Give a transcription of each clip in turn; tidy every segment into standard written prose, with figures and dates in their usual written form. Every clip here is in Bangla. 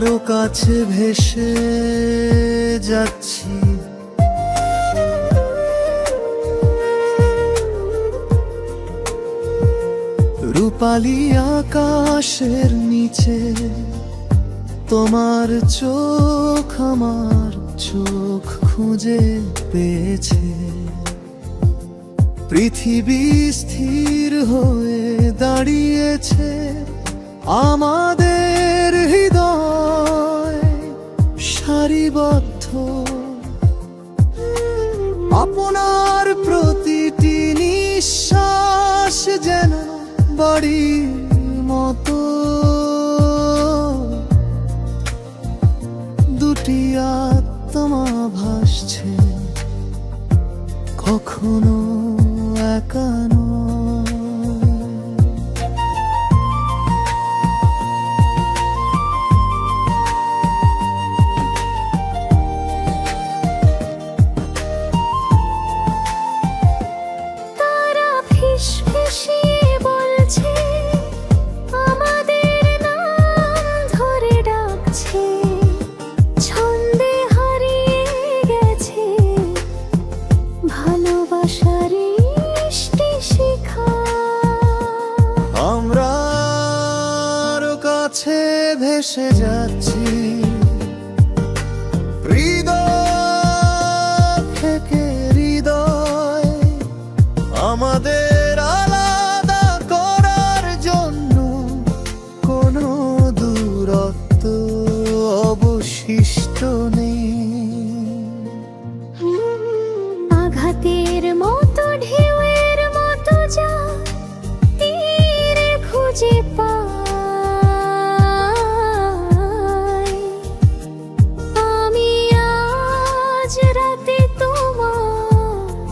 আরো কাছে ভেসে যাচ্ছি, রূপালী আকাশের নিচে তোমার চোখ আমার চোখ খুঁজে পেয়েছে। পৃথিবী স্থির হয়ে দাঁড়িয়েছে, আমাদের হৃদয় সারিবদ্ধ। আপনার প্রতিটি নিঃশ্বাস যেন বাড়ির মতো, দুটি আত্মা ভাসছে, কখনো একা নয়। তারা ফিসফিসিয়ে বলছে, আমাদের নাম ধরে ডাকছে, ছন্দে হারিয়ে গেছে ভালোবাসার মিষ্টি শিখা। আমরা আরো কাছে ভেসে যাচ্ছি, হৃদয় থেকে হৃদয়, আমাদের আলাদা করার জন্য কোনো দূরত্ব অবশিষ্ট নেই। আঘাতের মতো ঢেউয়ের মতো যা তীরে খুঁজে পাই, আমি আজ রাতে তোমার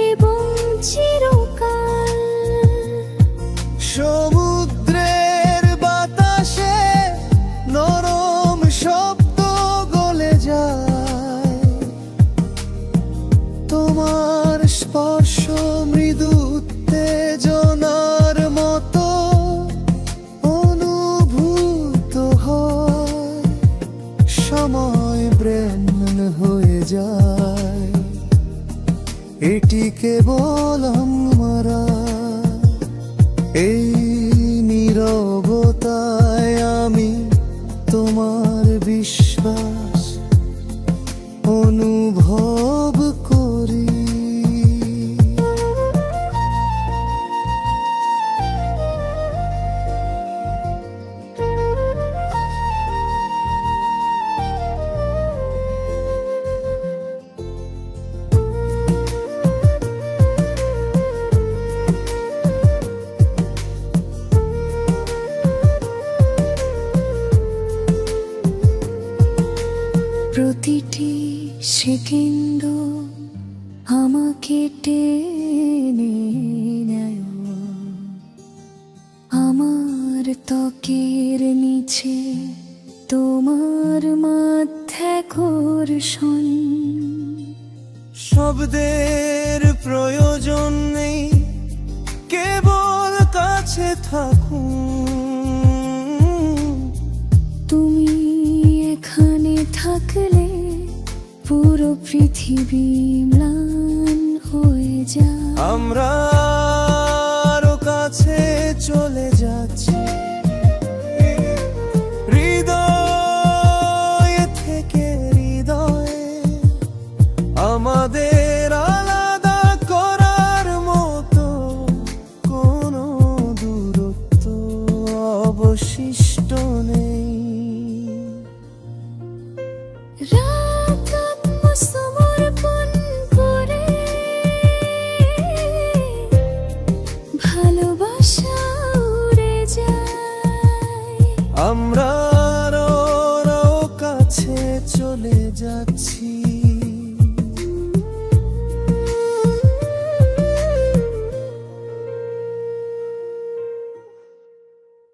এবং চিরকাল। সমুদ্রের বাতাসে নরম শব্দ গলে যায়, তোমার স্পর্শ মৃদু উত্তেজনার মতো অনুভূত হয়। সময় ব্রেন হয়ে যায়, এটি কেবল আমরা। এই নীরবতায় আমি তোমার বিশ্বাস অনুভব করি। প্রতিটি সেকেন্ড আমাকে টেনে নেয়, আমার ত্বকের নিচে তোমার মাধ্যাকর্ষণ। শব্দের প্রয়োজন নেই, কেবল কাছে থাকুন। তুমি এখানে থাকলে পুরো পৃথিবী ম্লান হয়ে যায়। আমরা আরো কাছে চলে যাচ্ছি, হৃদয় থেকে হৃদয়ে, আমাদের